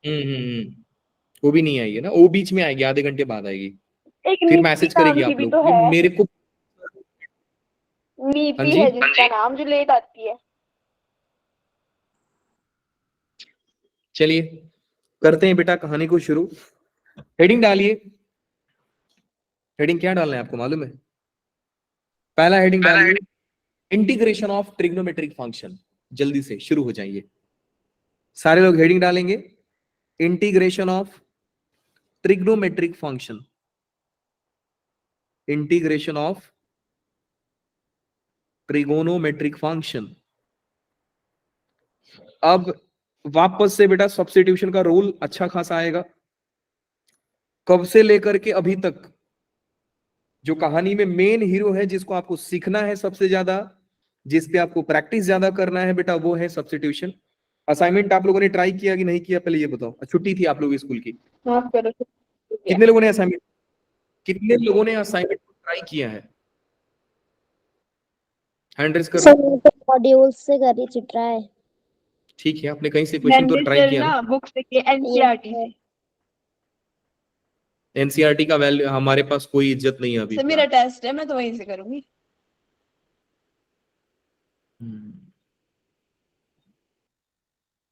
वो भी नहीं आई है ना, वो बीच में आएगी, आधे घंटे बाद आएगी, एक फिर नीति मैसेज नाम करेगी की आप भी लोग तो कि है, मेरे को। हाँ नीति जी, है जिसका नाम, जो लेट आती है। चलिए करते हैं बेटा कहानी को शुरू। हेडिंग डालिए। हेडिंग क्या डालना है आपको मालूम है? पहला हेडिंग डालिए, इंटीग्रेशन ऑफ ट्रिग्नोमेट्रिक फंक्शन। जल्दी से शुरू हो जाइए, सारे लोग हेडिंग डालेंगे, integration of trigonometric function. Integration of trigonometric function. अब वापस से बेटा सब्स्टिट्यूशन का रूल अच्छा खासा आएगा। कब से लेकर के अभी तक जो कहानी में मेन हीरो है, जिसको आपको सीखना है सबसे ज्यादा, जिस पे आपको प्रैक्टिस ज्यादा करना है बेटा, वो है सब्स्टिट्यूशन। असाइनमेंट आप लोगों ने ट्राई किया कि नहीं किया, पहले ये बताओ। छुट्टी थी आप लोग स्कूल की? हाँ करो। कितने लोगों ने असाइनमेंट, कितने लोगों ने असाइनमेंट को ट्राई किया है? हैंड रेज कर दो। सर मॉड्यूल से कर रही थी ट्राई। ठीक है, आपने कहीं से क्वेश्चन तो ट्राई किया ना? बुक से, एनसीईआरटी से। एनसीईआरटी का वैल्यू हमारे पास कोई इज्जत नहीं है अभी। सर मेरा टेस्ट है, मैं तो वहीं से करूंगी।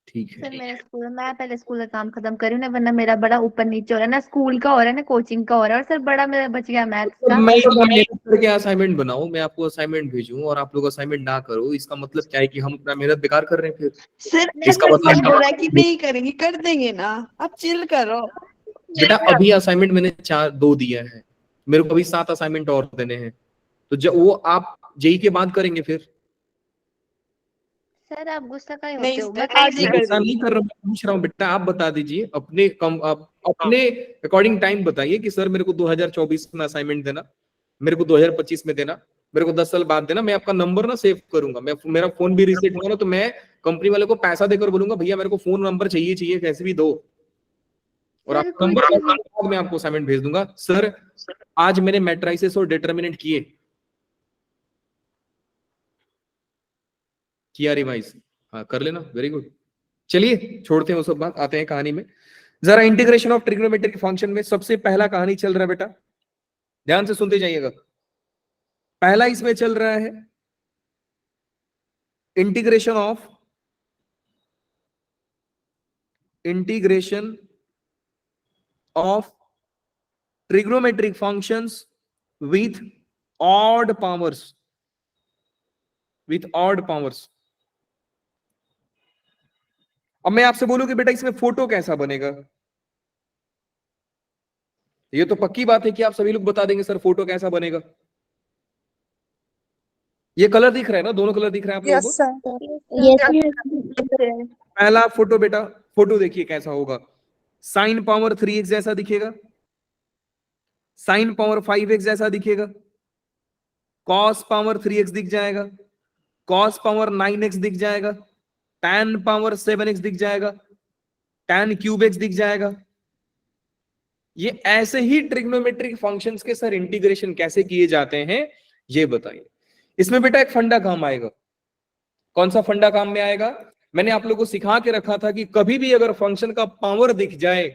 ठीक है। सर मेरे स्कूल मैं पहले स्कूल का काम खत्म करी ना, वरना मेरा बड़ा ऊपर नीचे हो रहा है ना, स्कूल का हो रहा है ना कोचिंग का हो रहा है। और सर बड़ा मेरा बच गया मैथ्स तो का। मैं मेहनत करके असाइनमेंट बनाऊं, मैं आपको असाइनमेंट भेजूं और आप लोग असाइनमेंट ना करो, इसका मतलब क्या है कि हम अपना मेहनत बेकार कर रहे हैं फिर। सर इसका मतलब बोल रहा है कि नहीं करेंगे, कर देंगे ना, आप चिल करो। बेटा अभी असाइनमेंट मैंने 2 दिया है, मेरे को अभी 7 असाइनमेंट और देने हैं, तो जब वो आप जेई के बाद करेंगे फिर। सर आप गुस्सा काहे नहीं होते हो? सर, आज ही कर गुस्सा नहीं देंगे। कर रहा हूं, पूछ रहा हूँ बेटा, आप बता दीजिए अपने अपने अकॉर्डिंग टाइम बताइए कि सर मेरे को 2024 में असाइनमेंट देना, मेरे को 2025 में देना, मेरे को 10 साल बाद देना। मैं आपका नंबर ना सेव करूंगा, मैं मेरा फोन भी रिसेट होगा ना, तो मैं कंपनी वाले को पैसा देकर बोलूंगा भैया मेरे को फोन नंबर चाहिए चाहिए कैसे भी दो, और सर आपका कोई नंबर चीज बाद में आपको असाइनमेंट भेज दूंगा। सर आज मैंने मैट्राइसिस और डिटर्मिनेंट किया रिवाइज, हाँ कर लेना, वेरी गुड। चलिए छोड़ते हैं वो सब बात, आते हैं कहानी में। जरा इंटीग्रेशन ऑफ ट्रिग्नोमेट्रिक फंक्शन में सबसे पहला कहानी चल रहा है बेटा, ध्यान से सुनते जाइएगा। पहला इसमें चल रहा है integration of trigonometric functions with odd powers, अब मैं आपसे बोलूं कि बेटा इसमें फोटो कैसा बनेगा, ये तो पक्की बात है कि आप सभी लोग बता देंगे सर फोटो कैसा बनेगा। ये कलर दिख रहा है ना, दोनों कलर दिख रहे हैं आप लोगों को? यस पहला फोटो बेटा, फोटो देखिए कैसा होगा। साइन पावर 3x जैसा दिखेगा, साइन पावर 5x जैसा दिखेगा, कॉस पावर 3x दिख जाएगा, कॉस पावर 9x दिख जाएगा, tan पावर 7x दिख जाएगा, tan क्यूब x दिख जाएगा। ये ऐसे ही ट्रिग्नोमेट्रिक फंक्शंस के सर इंटीग्रेशन कैसे किए जाते हैं ये बताइए। इसमें बेटा एक फंडा काम आएगा। कौन सा फंडा काम में आएगा? मैंने आप लोगों को सिखा के रखा था कि कभी भी अगर फंक्शन का पावर दिख जाए,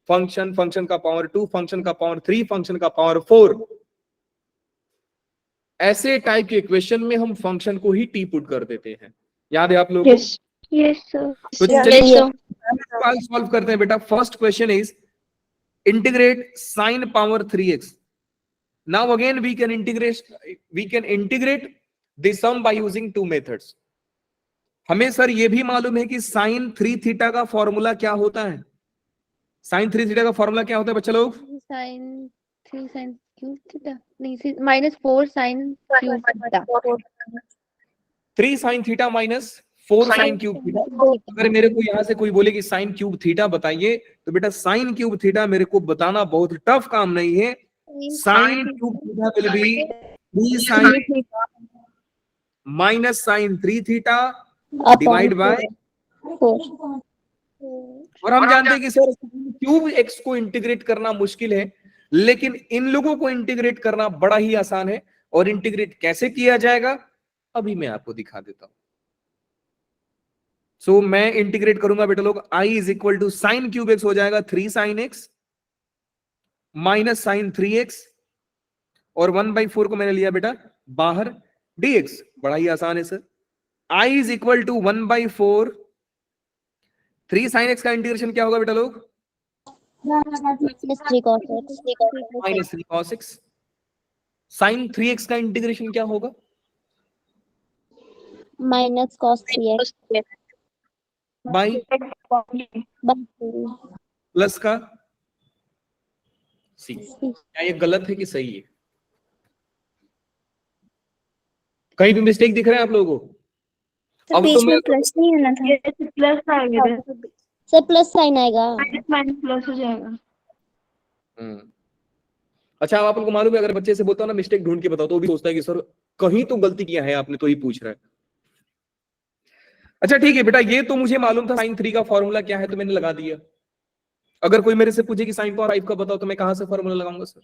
फंक्शन का पावर 2, फंक्शन का पावर 3, फंक्शन का पावर 4, ऐसे टाइप के इक्वेशन में हम फंक्शन को ही टी पुट कर देते हैं। याद है आप लोगों को? Yes sir. तो चलिए सवाल सॉल्व करते हैं बेटा। First question is integrate sine power 3x। Now again we can integrate this sum by using 2 methods. हमें सर ये भी मालूम है कि साइन 3 थीटा का फॉर्मूला क्या होता है। साइन 3 थीटा का फॉर्मूला क्या होता है बच्चा लोग? साइन 3 साइन क्यूब थीटा, नहीं -4 sign cube theta. 3 sine theta minus 4 sign cube theta. अगर मेरे को यहां से कोई बोले कि साइन क्यूब थीटा बताइए, तो बेटा साइन क्यूब थीटा मेरे को बताना बहुत टफ काम नहीं है। Sine cube theta will be 3 sine minus sine 3 theta divide by, और हम जानते हैं कि सर क्यूब एक्स को इंटीग्रेट करना मुश्किल है, लेकिन इन लोगों को इंटीग्रेट करना बड़ा ही आसान है। और इंटीग्रेट कैसे किया जाएगा अभी मैं आपको दिखा देता हूं। सो मैं इंटीग्रेट करूंगा बेटा लोग, i is equal to sine cube x हो जाएगा 3 sine x minus sign 3x, और 1/4 को मैंने लिया बेटा बाहर dx। बड़ा ही आसान है sir. i is equal to 1/4 3 sine x का इंटीग्रेशन क्या होगा बेटा लोग? -3 cos x minus 3 cos x। Sine 3x का इंटीग्रेशन क्या होगा? -cos 3x by by 2 plus का c। क्या ये गलत है कि सही है? कहीं भी मिस्टेक दिख रहा है आप लोगों को? अब तो मैं प्लस नहीं होना था ये प्लस आएगा, सर, प्लस साइन आएगा। माइनस प्लस हो जाएगा। अच्छा, अब आप लोगों को मालूम है, अगर बच्चे से बोलता हूं ना मिस्टेक ढूंढ के बताओ, तो वो भी सोचता है कि सर कहीं तो गलती किया है आपने, तो ही पूछ रहा है। अच्छा ठीक है बेटा, ये तो मुझे मालूम था साइन 3 का फॉर्मूला क्या है, तो मैंने लगा दिया। अगर कोई मेरे से पूछे कि साइन पावर 5 का बताओ, तो मैं कहां से फॉर्मूला लगाऊंगा सर?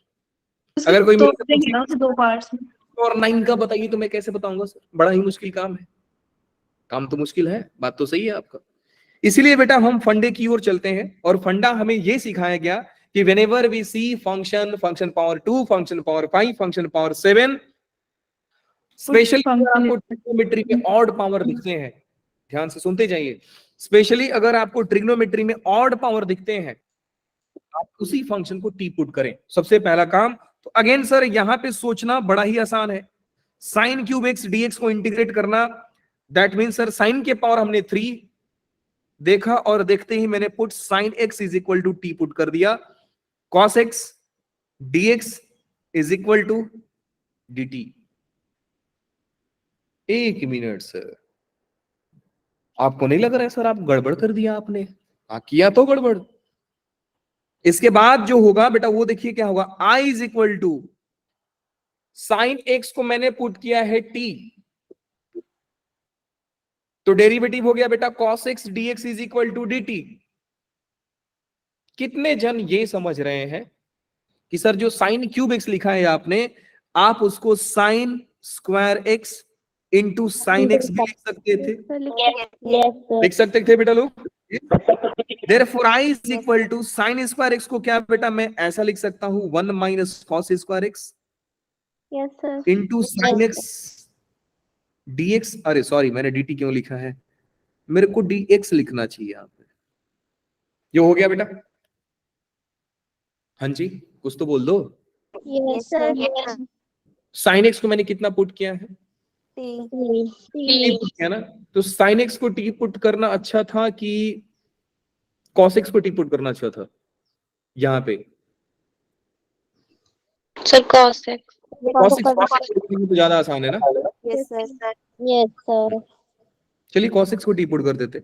अगर कोई मेरे से पूछे ना दो पार्ट्स में और 9 का बताइए, तो मैं कैसे बताऊंगा सर? बड़ा ही मुश्किल काम है। काम तो मुश्किल है, बात तो सही है आपका। इसीलिए बेटा हम फंडे की ओर चलते हैं, और फंडा हमें यह सिखाया गया कि whenever we see function, function power 2, function power 5, function power 7, specially अगर आपको ट्रिग्नोमेट्री में ऑड पावर दिखते हैं, ध्यान से सुनते जाइए, स्पेशली अगर आपको ट्रिग्नोमेट्री में ऑड पावर दिखते हैं, आप उसी फंक्शन को टी पुट करें। सबसे पहला काम तो अगेन सर यहां पे सोचना बड़ा ही आसान है। साइन क्यूब एक्स डीएक्स को इंटीग्रेट करना, दैट मीन सर साइन के पावर हमने 3 देखा, और देखते ही मैंने put sine x is equal to t put कर दिया, cos x dx is equal to dt। एक मिनट सर, आपको नहीं लग रहा है सर आप गड़बड़ कर दिया आपने? किया तो गड़बड़। इसके बाद जो होगा बेटा वो देखिए क्या होगा, i is equal to sine x को मैंने पुट किया है t, तो डेरिवेटिव हो गया बेटा cos x dx is equal to dt। कितने जन ये समझ रहे हैं कि सर जो साइन क्यूब एक्स लिखा है आपने, आप उसको sine square x into sine x भी लिख सकते थे? Yes sir. लिख सकते थे बेटा लोग। Therefore I is equal to sin square x को क्या बेटा मैं ऐसा लिख सकता हूं, 1 minus cos square x yes sir. Into sine x dx। अरे सॉरी, मैंने dt क्यों लिखा है? मेरे को dx लिखना चाहिए यहाँ पे। ये हो गया बेटा? हाँ जी, कुछ तो बोल दो। Yes sir. साइन एक्स को मैंने कितना पुट किया है? t पुट किया ना, तो साइन एक्स को t पुट करना अच्छा था कि कॉस एक्स को t पुट करना अच्छा था यहाँ पे? Sir cos x cos x तो ज्यादा आसान है ना। Yes sir. Yes sir. चलिए cos x को टी पुट कर देते,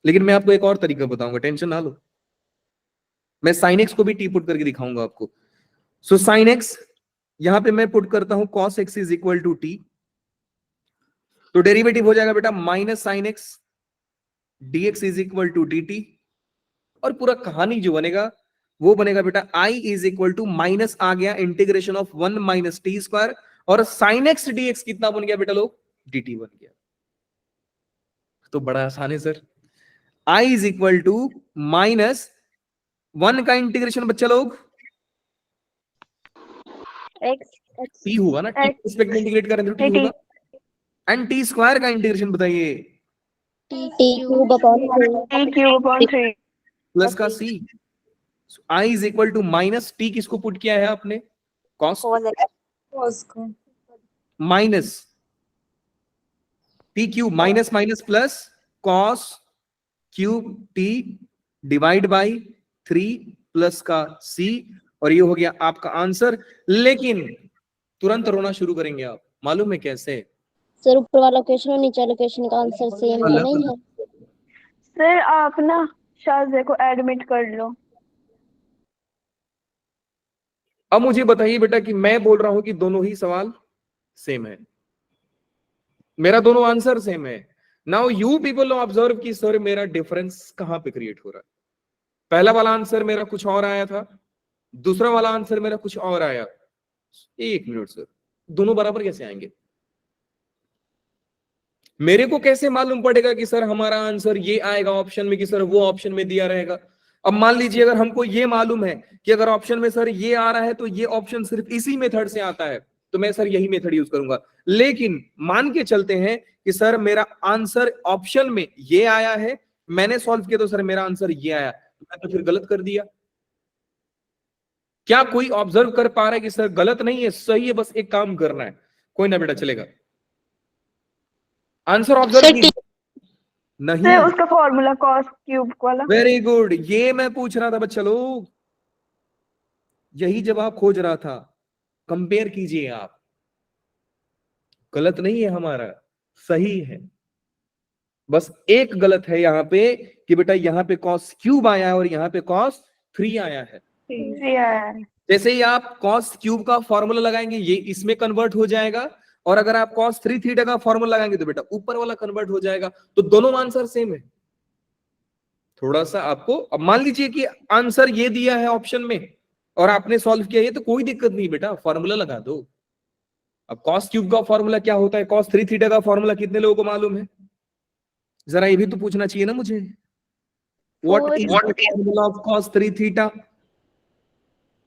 लेकिन मैं आपको एक और तरीका बताऊंगा, टेंशन ना लो। मैं sin x को भी टी पुट करके दिखाऊंगा आपको। सो sin x यहां पे मैं पुट करता हूं cos x is equal to t, तो डेरिवेटिव हो जाएगा बेटा minus sin x dx is equal to dt, और पूरा कहानी जो बनेगा वो बनेगा बेटा i is equal to minus आ गया integration of 1 minus t square, और sin x dx कितना बन गया बेटा लोग? dt बन गया। तो बड़ा आसान है sir. i is equal to minus 1 का इंटीग्रेशन बच्चा लोग t होगा ना, t रिस्पेक्ट में इंटीग्रेट करें तो t होगा, एंड t स्क्वायर का इंटीग्रेशन बताइए? t क्यूब अपॉन 3 प्लस का c। i is equal to minus t किसको पुट किया है आपने? cos को, minus t cube minus minus plus cos cube t divide by 3 plus का c, और ये हो गया आपका आंसर। लेकिन तुरंत रोना शुरू करेंगे आप, मालूम है कैसे? सर ऊपर वाला क्वेश्चन और नीचे वाला क्वेश्चन का आंसर सेम तो अलग नहीं है? सर आप ना शाज़े को एडमिट कर लो। अब मुझे बताइए बेटा कि मैं बोल रहा हूं कि दोनों ही सवाल सेम है, मेरा दोनों आंसर सेम है। नाउ यू पीपल ऑब्जर्व कि सर मेरा डिफरेंस कहां पे क्रिएट हो रहा है। पहला वाला आंसर मेरा कुछ और आया था, दूसरा वाला आंसर मेरा कुछ और आया। एक मिनट सर, दोनों बराबर कैसे आएंगे? मेरे को कैसे मालूम पड़ेगा कि सर हमारा आंसर ये आएगा ऑप्शन में, कि सर वो ऑप्शन में दिया रहेगा? अब मान लीजिए अगर हमको ये मालूम है कि अगर ऑप्शन में सर ये आ रहा है तो ये ऑप्शन सिर्फ इसी मेथड से आता है, तो मैं सर यही मेथड यूज करूंगा। लेकिन मान के चलते हैं कि सर मेरा आंसर ऑप्शन में ये आया है, मैंने सॉल्व किया तो सर मेरा आंसर ये आया, तो मैं तो फिर गलत कर दिया। क्या कोई ऑब्जर्व कर पा रहा है कि सर गलत नहीं है, सही है, बस एक काम करना है? कोई ना बेटा, चलेगा। आंसर ऑब्जर्व सर कीजिए। नहीं, है उसका फॉर्मूला कॉस क्यूब वाला। वेरी गुड, ये मैं पूछ रहा था बच्चा लोग, यही जवाब खोज रहा था। कंपेयर कीजिए आप, गलत नहीं है हमारा, सही है। बस एक गलत है यहाँ पे कि बेटा यहाँ पे कॉस क्यूब आया है और यहाँ पे कॉस 3 आया है। जैसे ही आप कॉस क्यूब का फॉर्मूला लगाएंगे ये इसमें कन्वर्ट हो जाएगा, और अगर आप कॉस 3 थीटा का फॉर्मूला लगाएंगे तो बेटा ऊपर वाला कन्वर्ट हो जाएगा, तो दोनों आंसर सेम है। थोड़ा सा आपको, अब मान लीजिए कि आंसर ये दिया है ऑप्शन में और आपने सॉल्व किया ये, तो कोई दिक्कत नहीं बेटा, फॉर्मूला लगा दो। अब कॉस क्यूब का फॉर्मूला क्या होता है, कॉस 3 थीटा का फॉर्मूला कितने लोगों को मालूम है? जरा ये भी तो पूछना चाहिए ना मुझे। What is the formula of cos 3 theta?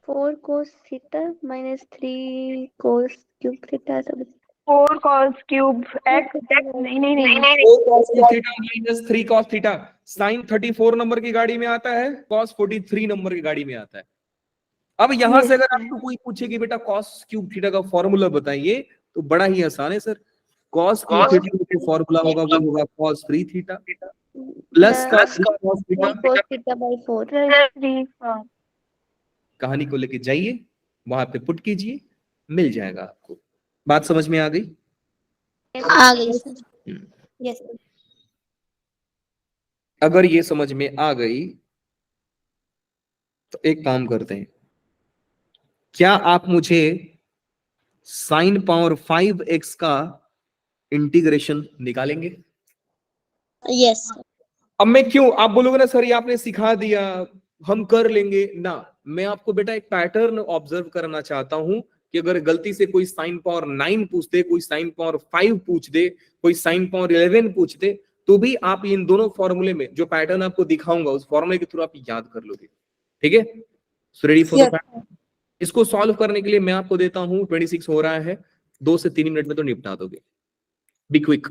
4 cos theta minus 3 cos cube theta, सब 4 cos क्यूब एक्स। नहीं नहीं नहीं, 4 cos cube theta minus 3 cos थीटा। साइन 34 नंबर की गाड़ी में आता है, कॉस 43 नंबर की गाड़ी में आता है। अब यहां से अगर आपको कोई पूछे कि बेटा कॉस क्यूब थीटा का फॉर्मूला बताइए, तो बड़ा ही आसान है सर। कॉस क्यूब थीटा का फॉर्मूला होगा वो होगा कॉस 3 थीटा प्लस का 3 cos theta. cos theta by 4। कहानी को लेके जाइए, वहां पे पुट कीजिए, मिल जाएगा आपको। बात समझ में आ गई? आ गई सर। हम्म। Yes sir. अगर ये समझ में आ गई तो एक काम करते हैं, क्या आप मुझे साइन पावर 5x का इंटीग्रेशन निकालेंगे? Yes sir. अब मैं क्यों, आप बोलोगे ना सर ये आपने सिखा दिया हम कर लेंगे ना, मैं आपको बेटा एक पैटर्न ऑब्जर्व करना चाहता हूं कि अगर गलती से कोई साइन पावर 9 पूछ दे, कोई साइन पावर 5 पूछ दे, कोई साइन पावर 11 पूछ दे, तो भी आप इन दोनों फॉर्मूले में जो पैटर्न आपको दिखाऊंगा उस फॉर्मूले के थ्रू आप याद कर लोगे। ठीक है, so ready for the pattern? इसको सॉल्व करने के लिए मैं आपको देता हूं 26 हो रहा है, 2 से 3 मिनट में तो निपटा दोगे। Be quick.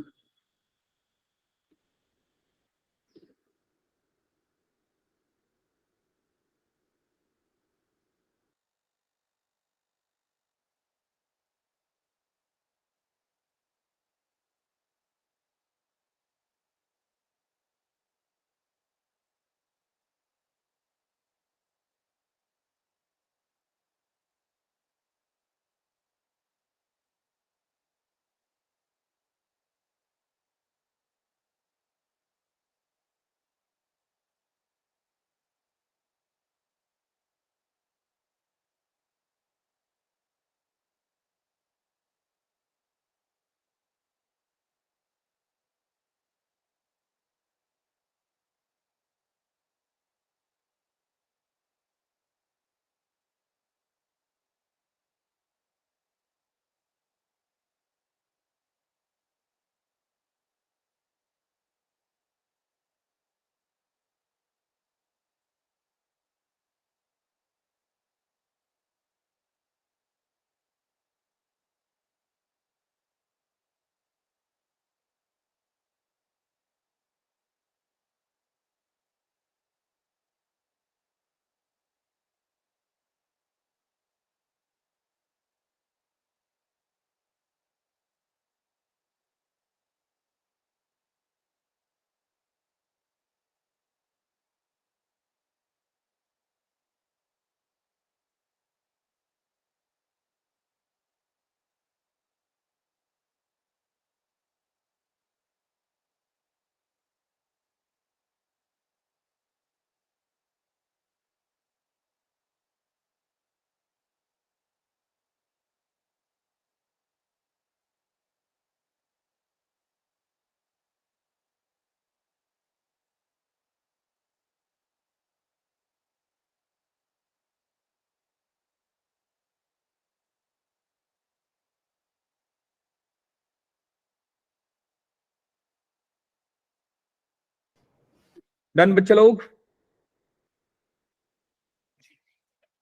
डन बच्चे लोग,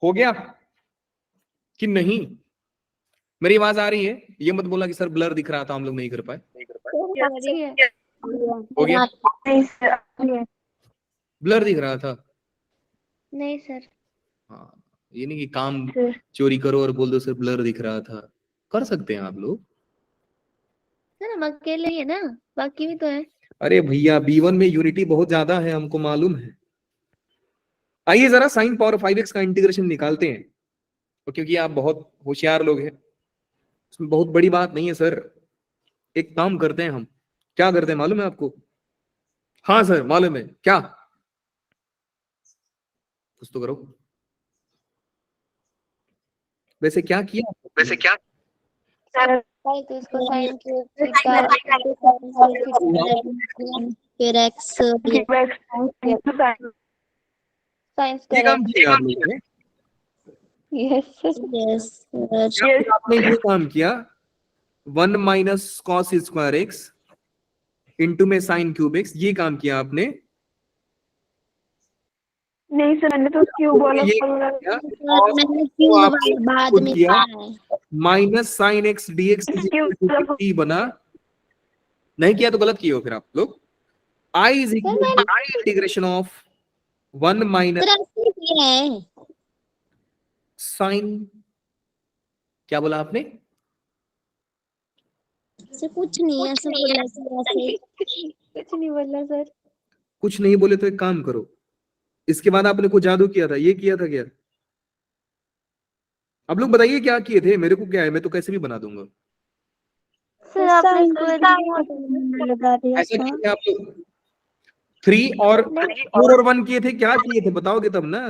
हो गया कि नहीं? मेरी आवाज आ रही है? ये मत बोला कि सर ब्लर दिख रहा था हम लोग नहीं कर पाए। हो गया? ब्लर दिख रहा था? नहीं सर। हाँ, ये नहीं कि काम चोरी करो और बोल दो सर ब्लर दिख रहा था, कर सकते हैं आप लोग। सर हम अकेले ही है ना, बाकी भी तो है। अरे भैया B1 में यूनिटी बहुत ज्यादा है, हमको मालूम है। आइए जरा साइन पावर 5x का इंटीग्रेशन निकालते हैं, तो क्योंकि आप बहुत होशियार लोग हैं, इसमें बहुत बड़ी बात नहीं है सर। एक काम करते हैं हम, क्या करते हैं मालूम है आपको? हाँ सर मालूम है, क्या? कुछ तो करो। वैसे क्या किया? तो इसको साइन क्यूब फिर x साइन ये काम किया आप लोगों ने? यस yes या फिर आपने ये काम किया 1 minus cos square x into में साइन क्यूब एक्स, ये काम किया आपने? नहीं सर, मैंने तो क्यों बोला? ये किया सर मैंने क्यों आपने बाद में किया किया है minus sine x dx t बना, नहीं किया तो गलत किए हो फिर आप लोग। I is equal to integration of 1 minus sir ऐसे किया है साइन, क्या बोला आपने? सर कुछ नहीं ऐसे बोला ऐसे कुछ नहीं बोला सर। कुछ नहीं बोले तो एक काम करो, इसके बाद आपने कुछ जादू किया था, ये किया था क्या? आप लोग बताइए क्या किए थे, मेरे को क्या है, मैं तो कैसे भी बना दूंगा। सर आपने इसको लगा दिया ऐसा किए थे आप लोग? 3 और 4 और 1 किए थे, क्या किए थे बताओगे तब ना।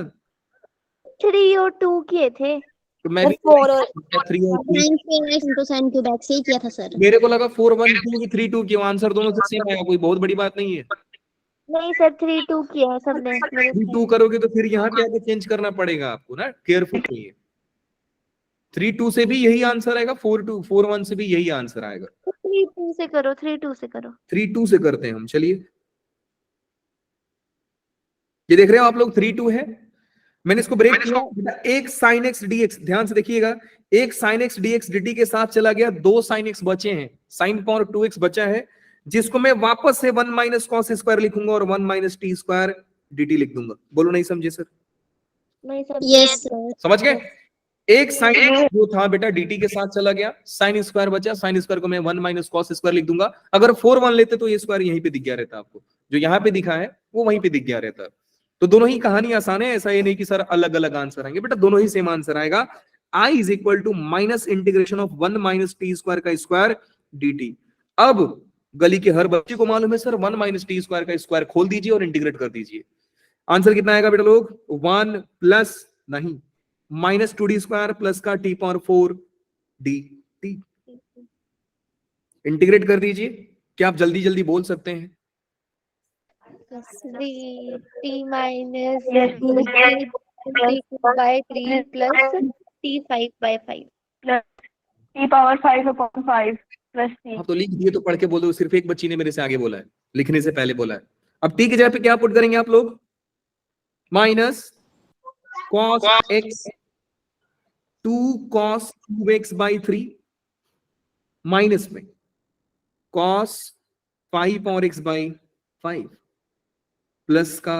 3 और 2 किए थे। तो मैं भी 4 और 3 और 3, sin cube x into sin cube x ही किया था सर। मेरे को लगा 4 1 2 की 3 2 की, आंसर दोनों से सेम आया, कोई बहुत बड़ी बात नहीं है। नहीं सर 3 2 किया है सबने। 3 2 करोगे तो फिर यहाँ पे आके चेंज करना पड़ेगा आपको ना, केयरफुल रहिए। 3 2 से भी यही आंसर आएगा, 4 2 4 1 से भी यही आंसर आएगा। 3 2 से करो, 3 2 से करो। 3 2 से करते हैं हम, चलिए। ये देख रहे हो आप लोग 3 2 है, मैंने इसको ब्रेक किया बेटा। एक साइन एक्स डीएक्स, ध्यान से देखिएगा, एक साइन एक्स डीएक्स dt के साथ चला गया, 2 साइन एक्स बचे हैं, साइन पावर 2x बचा है, जिसको मैं वापस से 1 माइनस कॉस स्क्वायर लिखूंगा और 1 माइनस टी स्क्वायर dt लिख दूंगा। बोलो नहीं समझे सर? नहीं सर। यस सर समझ गए? एक साइन जो था बेटा dt के साथ चला गया, साइन स्क्वायर बचा, साइन स्क्वायर को मैं 1 माइनस कॉस स्क्वायर लिख दूंगा। अगर 4 1 लेते तो ये स्क्वायर यहीं पे दिख गया रहता, आपको जो यहाँ पे दिखा है वो वहीं पे दिख गया रहता। तो दोनों ही कहानी आसान है, ऐसा ये नहीं कि सर अलग अलग आंसर आएंगे, बेटा दोनों ही सेम आंसर आएगा। I is equal to minus integration of 1 minus t square का स्क्वायर dt। अब गली के हर बच्चे को मालूम है सर 1 माइनस टी स्क्वायर का स्क्वायर खोल दीजिए और इंटीग्रेट कर दीजिए। आंसर कितना आएगा बेटा लोग? 1 प्लस नहीं माइनस 2d स्क्वायर प्लस का t पावर 4 dt। इंटीग्रेट कर दीजिए। क्या आप जल्दी जल्दी बोल सकते हैं? 3 t minus by 3 plus t 5 by 5 t power 5/5 plus t। आप तो लिख दिए, तो पढ़ के बोल दो। सिर्फ एक बच्ची ने मेरे से आगे बोला है, लिखने से पहले बोला है। अब टी की जगह पे क्या पुट करेंगे आप लोग? Minus cos x 2 cos cube x by 3 minus में कॉस 5 और एक्स बाई 5 प्लस का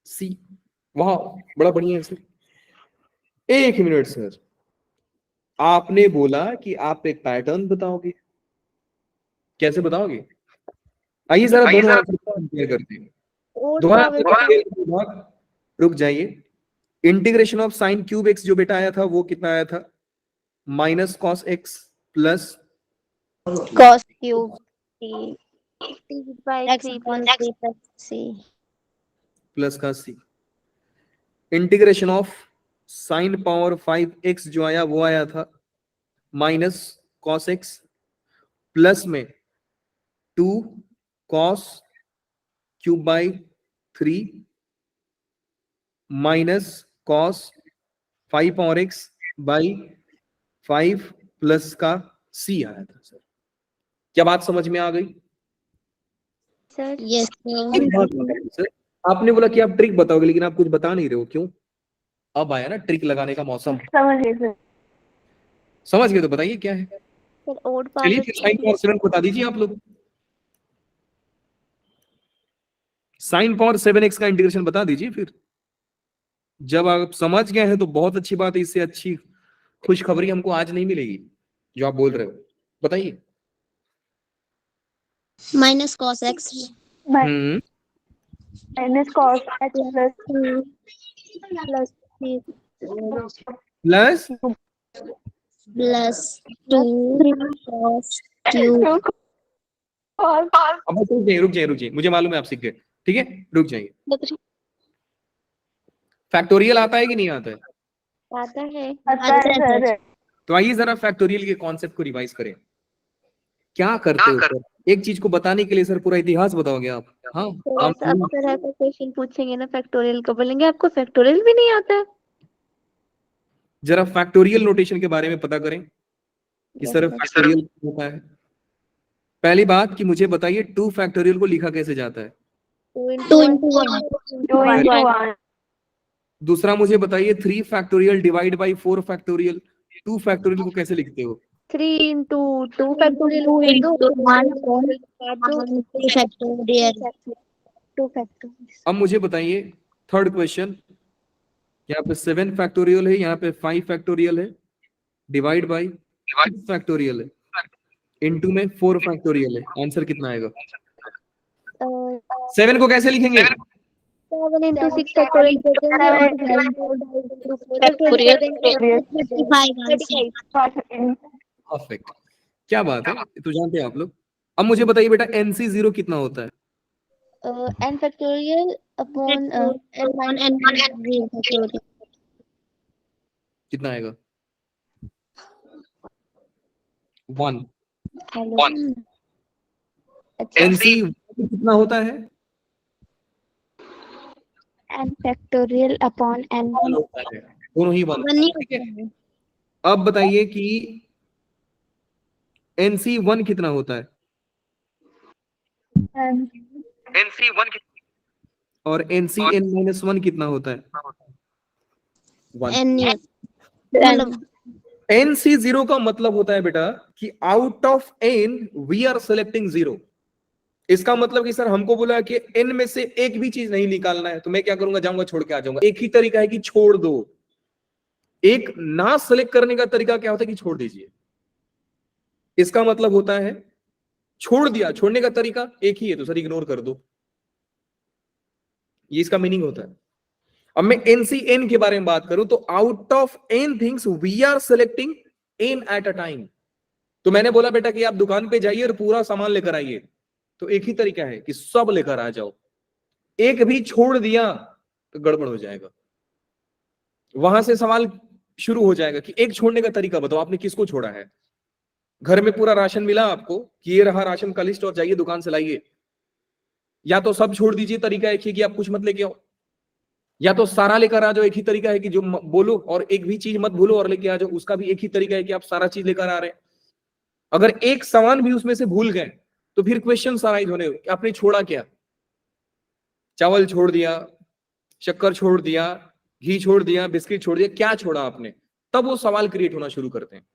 सी। वाह बड़ा बढ़िया है सर। एक मिनट सर, आपने बोला कि आप एक पैटर्न बताओगे, कैसे बताओगे? आइए जरा दोनों आंसर कंपेयर करते हैं। दोबारा रुक जाइए। Integration of sine cube x जो बेटा आया था वो कितना आया था? Minus cos x plus cos cube t by 3 plus c plus का C. Integration of sine power 5x जो आया वो आया था माइनस कॉस एक्स प्लस में 2 cos cube by 3 minus cos 5 power x by 5 plus का सी आया था सर। क्या बात समझ में आ गई? सर? यस सर आपने बोला कि आप ट्रिक बताओगे, लेकिन आप कुछ बता नहीं रहे हो, क्यों? अब आया ना ट्रिक लगाने का मौसम। समझ गए सर। समझ गए तो बताइए क्या है। सर ओड चलिए पावर फिर साइन पावर 7 बता दीजिए आप लोग। साइन पावर 7x का इंटीग्रेशन बता दीजिए फिर। जब आप समझ गए हैं तो बहुत अच्छी बात है, इससे अच्छी खुशखबरी हमको आज नहीं मिलेगी जो आप बोल रहे हो। बताइए। Minus cos x hmm minus cos x plus plus plus plus 2 cos cube अब रुक जाइए, मुझे मालूम है आप सीख गए। ठीक है, रुक जाइए। फैक्टोरियल आता है कि नहीं आता है? आता है। आता है सर। तो आइए जरा फैक्टोरियल के कॉन्सेप्ट को रिवाइज करें। क्या करते हो सर? एक चीज को बताने के लिए सर पूरा इतिहास बताओगे आप? हाँ, तो हम सब तरह का क्वेश्चन पूछेंगे ना, फैक्टोरियल का बोलेंगे आपको फैक्टोरियल भी नहीं आता है। जरा फैक्टोरियल नोटेशन के बारे में पता करें कि सर फैक्टोरियल होता है। पहली बात कि मुझे बताइए 2 फैक्टोरियल को लिखा कैसे जाता है? 2 into 1 2 into 1 दूसरा मुझे बताइए 3 factorial divide by 4 factorial, 2 factorial को कैसे लिखते हो? 3 into 2 फैक्टोरियल 2 कर दो, into 1 2 फैक्टोरियल। फैक्टोरियल। अब मुझे बताइए थर्ड क्वेश्चन, यहाँ पे 7 फैक्टोरियल है, यहाँ पे 5 फैक्टोरियल है, डिवाइड बाई फैक्टोरियल है, इनटू में 4 फैक्टोरियल है, आंसर कितना आएगा? 7 को कैसे लिखेंगे? 7 into 6 फैक्टोरियल करते हैं और 5 into 4 फैक्टोरियल करते हैं, 35 आंसर। परफेक्ट, क्या बात है, ये तो जानते हैं आप लोग। अब मुझे बताइए बेटा NC0 कितना होता है? n factorial upon n factorial. कितना आएगा? 1। अच्छा, NC कितना होता है? n फैक्टोरियल अपॉन n 1 होता है, दोनों ही 1। 1 ही ठीक है, होता है। अब बताइए कि NC1 कितना होता है? NC1 और NCn-1 कितना होता है? 1। n नहीं होता, मतलब NC0 का मतलब होता है बेटा कि out of n we are selecting 0। इसका मतलब कि सर हमको बोला है कि n में से एक भी चीज नहीं निकालना है, तो मैं क्या करूंगा, जाऊंगा छोड़ के आ जाऊंगा। एक ही तरीका है कि छोड़ दो। एक ना सेलेक्ट करने का तरीका क्या होता है कि छोड़ दीजिए। इसका मतलब होता है छोड़ दिया, छोड़ने का तरीका एक ही है, तो सर इग्नोर कर दो, ये इसका मीनिंग होता है। अब मैं NCn के बारे में बात करूं तो out of n things we are selecting n at a time. तो मैंने बोला बेटा कि आप दुकान पे जाइए और पूरा सामान लेकर आइए, तो एक ही तरीका है कि सब लेकर आ जाओ। एक भी छोड़ दिया तो गड़बड़ हो जाएगा। वहां से सवाल शुरू हो जाएगा कि एक छोड़ने का तरीका बताओ, आपने किसको छोड़ा है? घर में पूरा राशन मिला आपको कि ये रहा राशन का लिस्ट और जाइए दुकान से लाइए, या तो सब छोड़ दीजिए, तरीका एक ही कि आप कुछ मत लेके आओ, या तो सारा लेकर आ जाओ, एक ही तरीका है कि जो बोलो और एक भी चीज मत भूलो और लेके आ जाओ, उसका भी एक ही तरीका है कि आप सारा चीज लेकर आ रहे हैं। अगर एक सामान भी उसमें से भूल गए तो फिर क्वेश्चन अराइज होने कि आपने छोड़ा क्या? चावल छोड़ दिया, शक्कर छोड़ दिया, घी छोड़ दिया, बिस्किट छोड़ दिया, क्या छोड़ा आपने? तब वो सवाल क्रिएट होना शुरू करते हैं।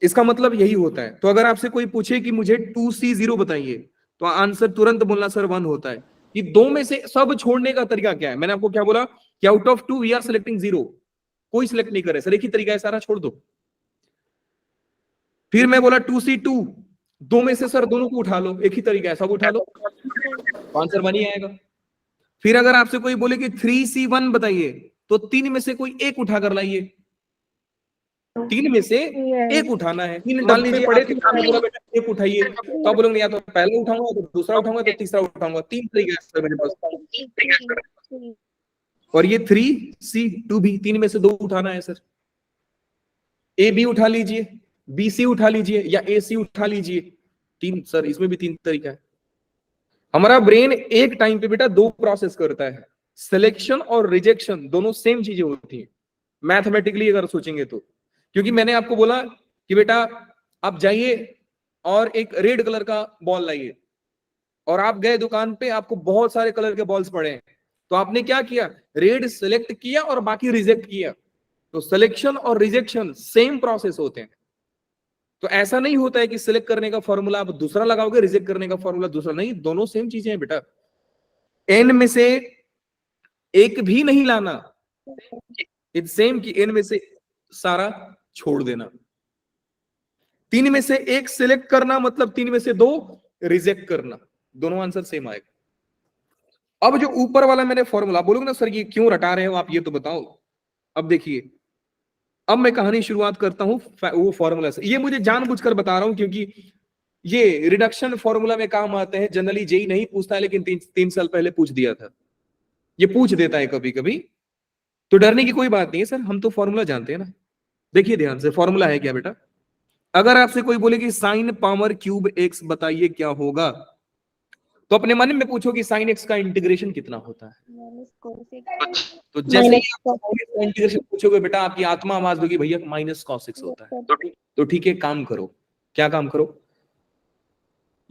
इसका मतलब यही होता है। तो अगर आपसे कोई पूछे कि मुझे 2C0 बताइए, तो आंसर तुरंत बोलना सर 1 होता है। कि दो में से सब छोड़ने का तरीका क्या है? मैंने आपको क्या बोला कि out of 2 we are selecting 0। कोई सिलेक्ट नहीं करे सर, एक ही तरीका है, सारा छोड़ दो। फिर मैं बोला 2C2, दो में से सर दोनों को उठा लो, एक ही तरीका है, सब उठा लो, आंसर 1 ही आएगा। फिर अगर आपसे कोई बोले कि 3C1 बताइए, तो 3 में से कोई एक उठा कर लाइए, 3 में से एक उठाना है। 3 डालने पड़े थे, आपने बोला बेटा एक उठाइए, तो आप बोलोगे या तो पहला उठाऊंगा, तो दूसरा उठाऊंगा, तो तीसरा उठाऊंगा। 3 तरीके हैं सर मेरे पास, और ये 3C2 भी 3 में से 2 उठाना है सर। AB उठा लीजिए, BC उठा लीजिए, या AC उठा लीजिए। 3 सर, इसमें भी 3 तरीका है। हमारा ब्रेन एक टाइम पे बेटा 2 प्रोसेस करता है, सिलेक्शन और रिजेक्शन, दोनों सेम चीजें होती हैं मैथमेटिकली अगर सोचेंगे तो। क्योंकि मैंने आपको बोला कि बेटा आप जाइए और एक रेड कलर का बॉल लाइए, और आप गए दुकान पे, आपको बहुत सारे कलर के बॉल्स पड़े हैं, तो आपने क्या किया, रेड सिलेक्ट किया और बाकी रिजेक्ट किया। तो सिलेक्शन और रिजेक्शन सेम प्रोसेस होते हैं। तो ऐसा नहीं होता है कि सिलेक्ट करने का फॉर्मूला आप दूसरा लगाओगे, रिजेक्ट करने का फॉर्मूला दूसरा, नहीं, दोनों सेम चीजें हैं बेटा। एन में से एक भी नहीं लाना, इट्स सेम कि एन में से सारा छोड़ देना। 3 में से एक सिलेक्ट करना मतलब 3 में से 2 रिजेक्ट करना, दोनों आंसर सेम आएगा। अब जो ऊपर वाला मैंने फॉर्मूला, बोलोगे ना सर ये क्यों रटा रहे हो आप, ये तो बताओ। अब देखिए, अब मैं कहानी शुरुआत करता हूं वो फॉर्मूला से। ये मुझे जानबूझकर बता रहा हूं क्योंकि ये रिडक्शन फॉर्मूला में काम आते हैं। जनरली जेई नहीं पूछता है, लेकिन 3 साल पहले पूछ दिया था। ये पूछ देता है कभी कभी, तो डरने की कोई बात नहीं है सर, हम तो फॉर्मूला जानते हैं ना। देखिए ध्यान से, फॉर्मूला है क्या बेटा, अगर आपसे कोई बोले कि साइन पावर क्यूब एक्स बताइए क्या होगा, तो अपने मन में पूछो कि साइन एक्स का इंटीग्रेशन कितना होता है। तो जैसे ही आप इंटीग्रेशन पूछोगे बेटा, आपकी आत्मा आवाज दोगी भैया माइनस कॉस एक्स होता है। तो ठीक है, काम करो। क्या काम करो,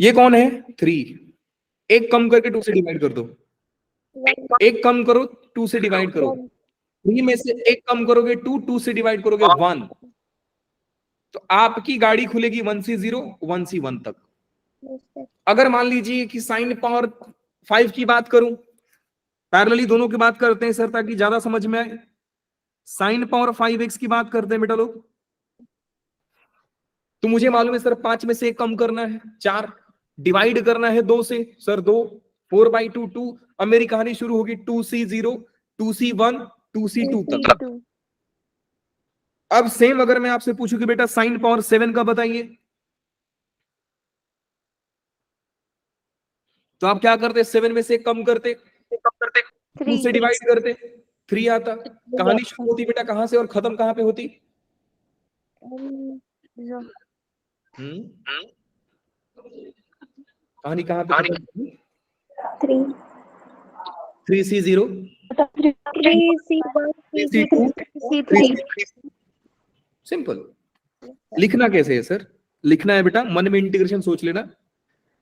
ये कौन है 3, एक कम करके 2 से डिवाइड कर दो, एक कम करो 2 से डिवाइड करो, 3 में से एक कम करोगे 2, 2 से डिवाइड करोगे 1, तो आपकी गाड़ी खुलेगी 1C0 1C1 तक। अगर मान लीजिए कि साइन पावर 5 की बात करूं, पैरेलली दोनों की बात करते हैं सर ताकि ज्यादा समझ में आए। साइन पावर 5x की बात करते हैं बेटा लोग, तो मुझे मालूम है सर 5 में से एक कम करना है 4, डिवाइड करना है 2 से सर 2, 4/2 2। अब मेरी कहानी शुरू होगी 2C0 2C1 2C2 तक। अब सेम अगर मैं आपसे पूछूं कि बेटा साइन पावर 7 का बताइए, तो आप क्या करते, 7 में से एक कम करते, 2 से डिवाइड करते, 3 आता। कहानी शुरू होती बेटा कहां से और खत्म कहां पे होती? कहानी कहां पे खत्म होती? 3C0 3C2 simple. लिखना कैसे है सर, लिखना है बेटा मन में इंटीग्रेशन सोच लेना।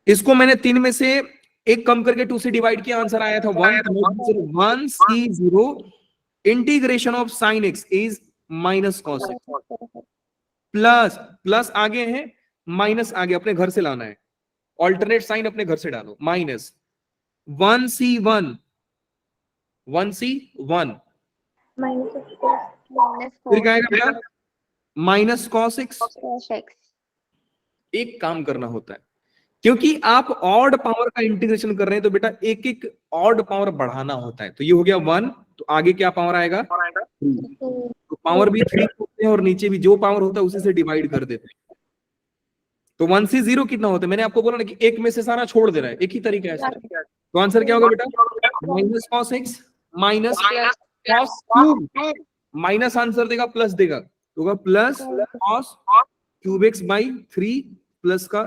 इसको मैंने 3 में से एक कम करके 2 से डिवाइड किया, आंसर आया था 1C0 integration of sign x is minus cos x, plus plus आगे है, माइनस आगे अपने घर से लाना है, ऑल्टरनेट साइन अपने घर से डालो, माइनस 1C1 फिर क्या आएगा बेटा, माइनस कॉस एक्स। एक काम करना होता है, क्योंकि आप ऑड पावर का इंटीग्रेशन कर रहे हैं, तो बेटा एक एक ऑड पावर बढ़ाना होता है। तो ये हो गया 1, तो आगे क्या पावर आएगा 3, तो पावर भी 3 होते हैं और नीचे भी जो पावर होता है उसी से डिवाइड कर देते हैं। तो 1C0 कितना होता है, मैंने आपको बोला ना कि एक में से सारा छोड़ देना है, एक ही तरीका है सर। तो आंसर क्या होगा बेटा, minus cos x minus cos cube, minus answer देगा प्लस देगा, तो होगा plus cos cube x by 3 plus का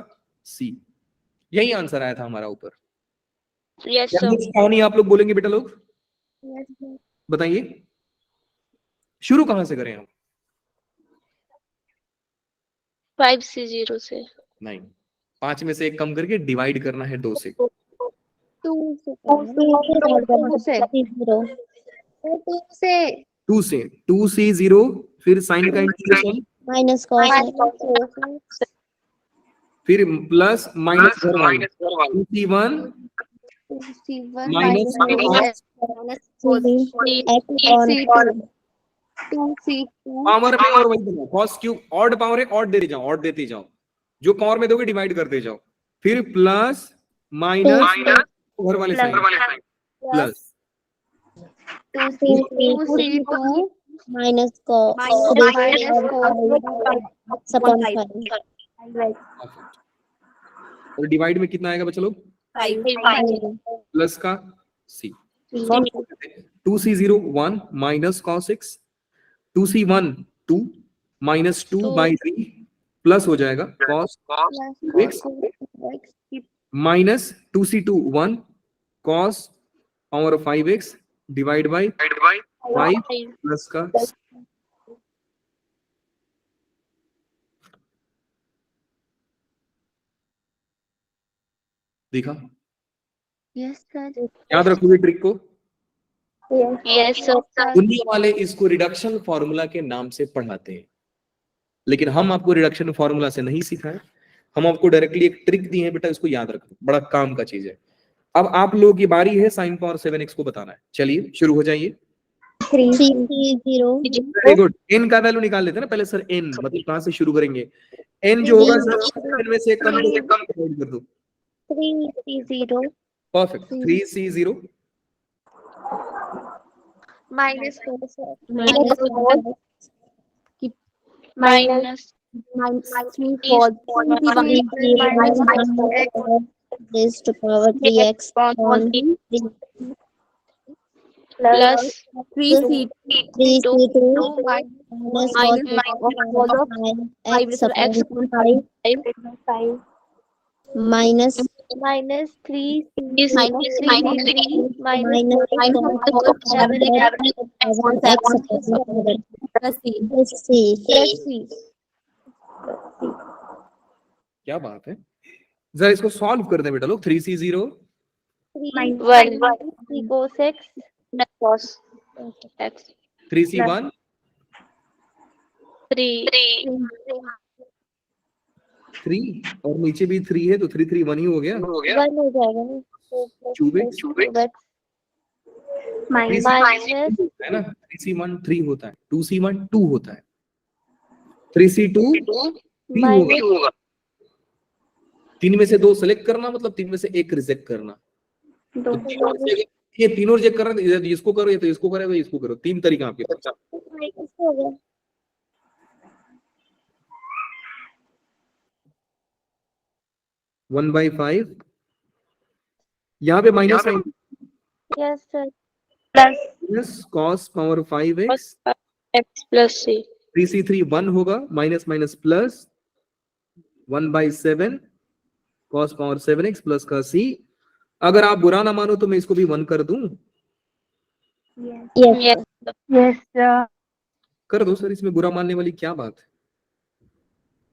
सी। यही आंसर आया था हमारा ऊपर। Yes sir. कहानी आप लोग बोलेंगे बेटा लोग, बताइए शुरू कहां से करें हम? 5C0 से। नहीं, 5 में से एक कम करके डिवाइड करना है 2 से। 2C0 फिर साइन का इंटीग्रेशन, माइनस फिर प्लस माइनस घर वाले 2C1 माइनस पावर में और वही बनाओ, कॉस क्यूब ऑड पावर है, ऑड देते जाओ, ऑड देते जाओ, जो पावर में दोगे डिवाइड करते जाओ, फिर प्लस माइनस घर वाले साइन प्लस माइनस और डिवाइड में कितना आएगा बच्चा लोग, प्लस का सी। 2C0 1 minus cos x, 2C1 2 minus 2/3 plus हो जाएगा cos x minus 2C2 1 cos power 5x divide by 5 plus का देखा, यस सर। याद रखोगे ट्रिक को? Yes, sir. दुनिया वाले इसको रिडक्शन फॉर्मूला के नाम से पढ़ाते हैं, लेकिन हम आपको रिडक्शन फॉर्मूला से नहीं सिखाए, हम आपको डायरेक्टली एक ट्रिक दी है बेटा, इसको याद रखो, बड़ा काम का चीज है। अब आप लोगों की बारी है sin पावर 7x को बताना है। चलिए शुरू हो जाइए। 330 वेरी गुड। n का वैल्यू निकाल लेते हैं ना पहले सर। n मतलब कहां से शुरू करेंगे? n जो होगा सर में से कम डिवाइड कर दो। 330 perfect. 3c0 minus 4 sir. minus 3 4 raised to power 3x on plus 3c2 minus 5x upon 5 minus minus 3 minus minus क्या बात है, जरा इसको सॉल्व कर दे बेटा लोग। 3c0 cos x 3c1 3 और नीचे भी 3 है तो 3 3 1 ही हो गया। 1 हो जाएगा ना। क्यूबिक माइनस है ना। 3c1 3 होता है, 2c1 2 होता है, 3c2 3 होगा। 3 में से 2 सेलेक्ट करना, मतलब 3 में से 1 रिजेक्ट करना। तो तीनों में से ये तीनों रिजेक्ट कर रहे हैं, इसको करो या तो इसको करो या इसको करो, 3 तरीका आपके पास। 1/5 यहाँ पे minus sine, yes sir. Plus cos power 5x x plus c 3c3 1 होगा, minus minus plus 1/7 cos power 7x plus का c। अगर आप बुरा ना मानो तो मैं इसको भी 1 कर दूं। Yes sir. कर दो सर, इसमें बुरा मानने वाली क्या बात है।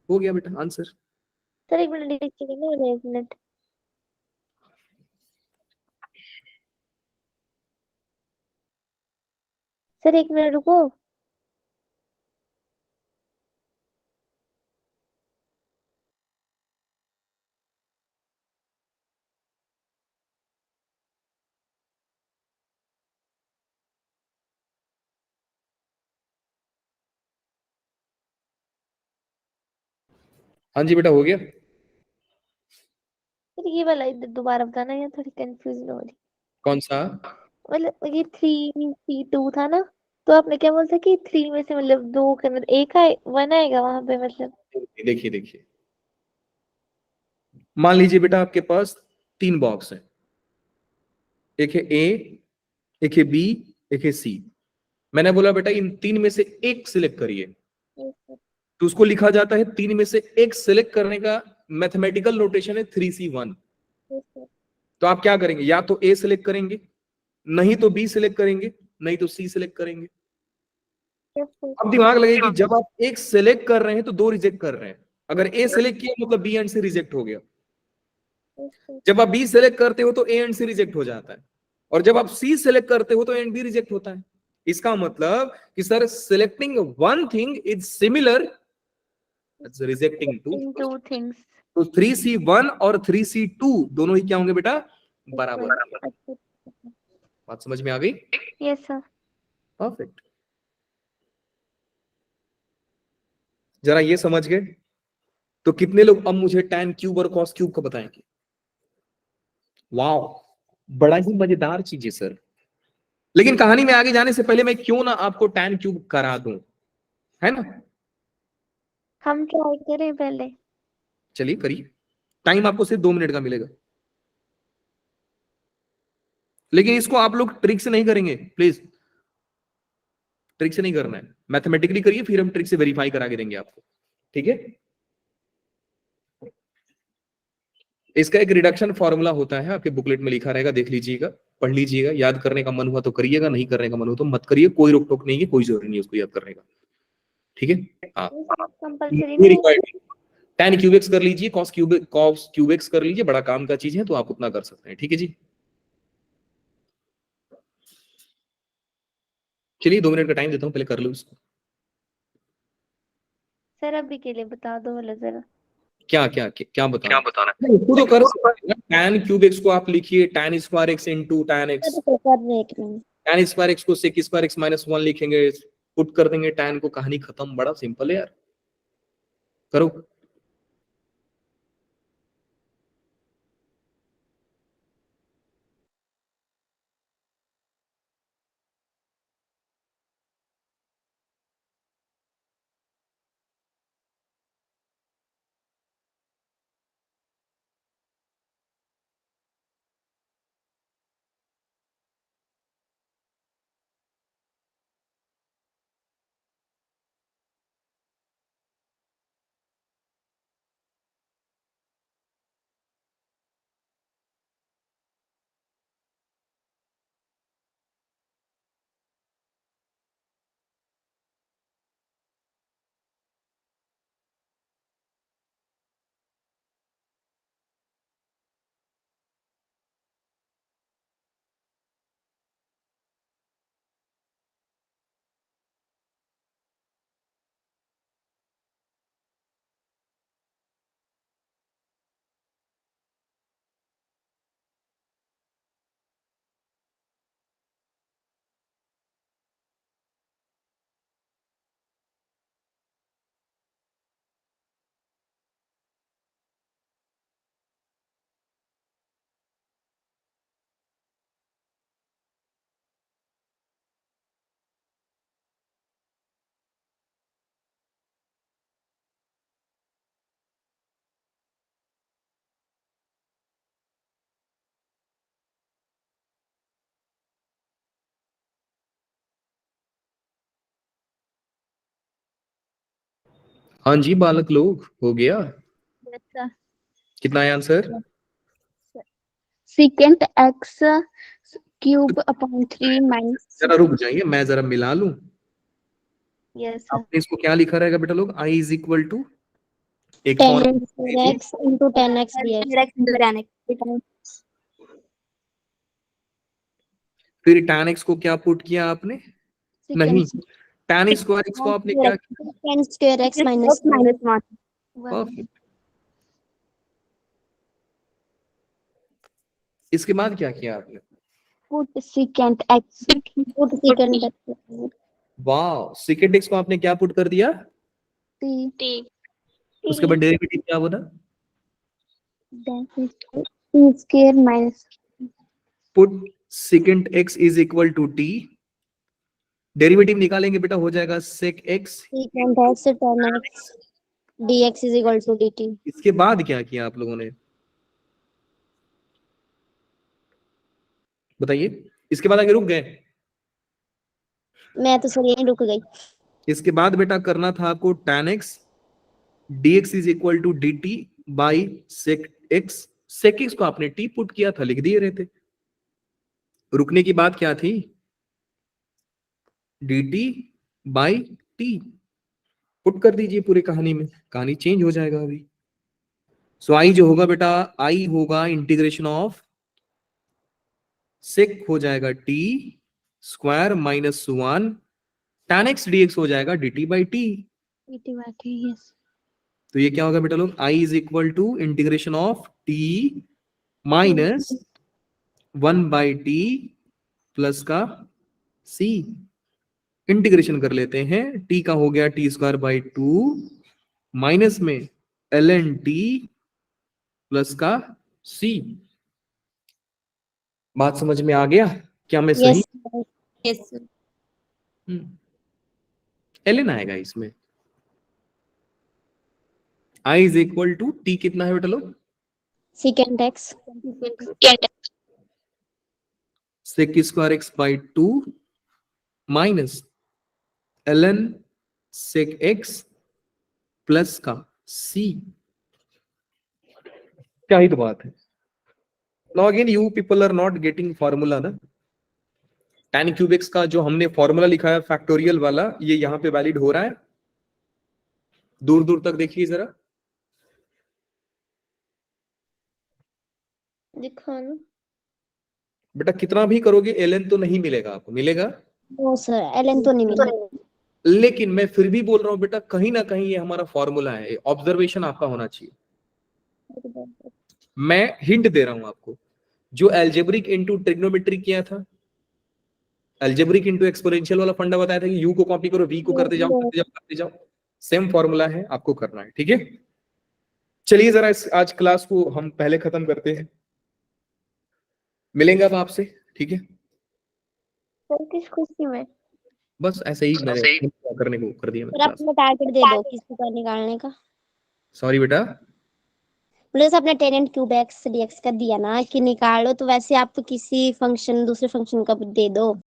हो गया बेटा आंसर। सर एक मिनट देखिए ना, एक मिनट। सर एक मिनट रुको। हाँ जी बेटा हो गया। सर ये वाला इधर दोबारा बताना, यहाँ थोड़ी कंफ्यूजन हो रही। कौन सा? मतलब ये 3c2 था ना, तो आपने क्या बोला था कि 3 में से मतलब 2 के अंदर 1 आए 1 आएगा वहां पे मतलब। देखिए देखिए, मान लीजिए बेटा आपके पास 3 बॉक्स है, एक है ए, एक है बी, एक है सी। मैंने बोला बेटा इन 3 में से 1 सिलेक्ट करिए, तो उसको लिखा जाता है 3 में से 1 सिलेक्ट करने का मैथमेटिकल नोटेशन है 3c1। तो आप क्या करेंगे, या तो ए सिलेक्ट करेंगे, नहीं तो बी सिलेक्ट करेंगे, नहीं तो सी सिलेक्ट करेंगे। अब दिमाग लगे कि जब आप एक सिलेक्ट कर रहे हैं तो 2 रिजेक्ट कर रहे हैं। अगर ए सिलेक्ट किया मतलब बी एंड सी रिजेक्ट हो गया। जब आप बी सिलेक्ट करते हो तो ए एंड सी रिजेक्ट हो जाता है, और जब आप सी सिलेक्ट करते हो तो ए एंड बी रिजेक्ट होता है। इसका मतलब कि sir selecting one thing is similar rejecting two things. तो 3c1 और 3c2 दोनों ही क्या होंगे बेटा, बराबर। बात समझ में आ गई? Yes sir. परफेक्ट। जरा ये समझ गए तो कितने लोग अब मुझे tan क्यूब और cos क्यूब का बताएंगे? वाओ, बड़ा ही मजेदार चीज है सर। लेकिन कहानी में आगे जाने से पहले मैं क्यों ना आपको tan क्यूब करा दूं, है ना? हम ट्राई करें पहले। चलिए करिए, टाइम आपको सिर्फ 2 मिनट का मिलेगा। लेकिन इसको आप लोग ट्रिक से नहीं करेंगे प्लीज, ट्रिक से नहीं करना है, मैथमेटिकली करिए, फिर हम ट्रिक से वेरीफाई करा के देंगे आपको, ठीक है? इसका एक रिडक्शन फॉर्मूला होता है, आपके बुकलेट में लिखा रहेगा, देख लीजिएगा, पढ़ लीजिएगा। याद करने का मन हुआ तो करिएगा, नहीं करने का मन हो तो मत करिए, कोई रोक टोक नहीं है, कोई जरूरी नहीं है उसको याद करने का, ठीक है? हाँ, कंपलसरी नहीं। tan क्यूब एक्स कर लीजिए, cos क्यूब एक्स कर लीजिए, बड़ा काम का चीज है तो आप उतना कर सकते हैं, ठीक है जी? चलिए 2 मिनट का टाइम देता हूँ, पहले कर लो इसको। सर अभी के लिए बता दो वाला जरा। क्या क्या क्या बताना है? नहीं, तो करो। tan क्यूब x को आप लिखिए tan square x into tan x। Sir कर रहे एक मिनट। tan स्क्वायर x को sec स्क्वायर x माइनस 1 लिखेंगे, पुट कर देंगे tan को, कहानी खत्म। बड़ा सिंपल है यार, करो। हाँ जी बालक लोग, हो गया? अच्छा कितना है answer? secant x cube upon 3 minus जरा रुक जाइए, मैं जरा मिला लूं। Yes sir. आपने इसको क्या लिखा रहेगा बेटा लोग? I इज इक्वल टू एक 10 formula, x into 10x dx फिर tan x को क्या पुट किया आपने? नहीं, secant tan स्क्वायर x को आपने क्या किया? 10 square x minus 1 परफेक्ट। इसके बाद क्या किया आपने? put secant x put secant x वाह, secant x को आपने क्या पुट कर दिया? t उसके बाद डेरिवेटिव क्या बना? that is t square minus put secant x is equal to t, derivative निकालेंगे बेटा, हो जाएगा sec x। secant x 10x dx is equal to dt. इसके बाद क्या किया आप लोगों ने, बताइए? इसके बाद आगे रुक गए? मैं तो सर यहीं रुक गई। इसके बाद बेटा करना था आपको tan x dx is equal to dt by sec x। sec x को आपने t पुट किया था, लिख दिए रहे थे। रुकने की बात क्या थी? dt बाई t पुट कर दीजिए पूरी कहानी में, कहानी चेंज हो जाएगा अभी। सो आई जो होगा बेटा, आई होगा इंटीग्रेशन ऑफ सेक हो जाएगा T square minus 1 tan x dx हो जाएगा dt by T. dt by t yes तो ये क्या होगा बेटा लोग? I is equal to integration of t minus 1 by t plus का सी। इंटीग्रेशन कर लेते हैं, टी का हो गया टी स्क्वायर बाई 2 माइनस में ln टी प्लस का सी। बात समझ में आ गया? क्या मैं सही? yes ln आएगा इसमें। i is equal to t कितना है बेटा लोग? secant x sec square x by 2 minus ln sec x plus का c। क्या ही तो बात है। Now again you people are not getting formula ना। tan क्यूब एक्स का जो हमने फॉर्मूला लिखा है फैक्टोरियल वाला, ये यहाँ पे वैलिड हो रहा है? दूर दूर तक देखिए जरा। दिखाओ ना। बेटा कितना भी करोगे ln तो नहीं मिलेगा आपको, मिलेगा? नो सर, ln तो नहीं मिला। लेकिन मैं फिर भी बोल रहा हूँ बेटा, कहीं ना कहीं ये हमारा फॉर्मूला है, ऑब्जर्वेशन आपका होना चाहिए। मैं हिंट दे रहा हूं आपको, जो एल्जेब्रिक इनटू ट्रिग्नोमेट्री किया था, एल्जेब्रिक इनटू एक्सपोनेंशियल वाला फंडा बताया था कि यू को कॉपी करो, वी को करते जाओ करते जाओ करते जाओ, सेम फॉर्मूला है, आपको करना है, ठीक है। चलिए जरा इस आज क्लास को हम पहले खत्म करते हैं, मिलेंगे अब आपसे, ठीक है। सर किस खुशी में? बस ऐसे ही मैंने करने को कर दिया सर मैंने आप क्लास। अपना टारगेट दे दो किसी का निकालने का। सॉरी बेटा, प्लस अपना टेनेंट क्यूब एक्स डीएक्स का दिया ना कि निकालो, तो वैसे आप किसी फंक्शन दूसरे फंक्शन का दे दो।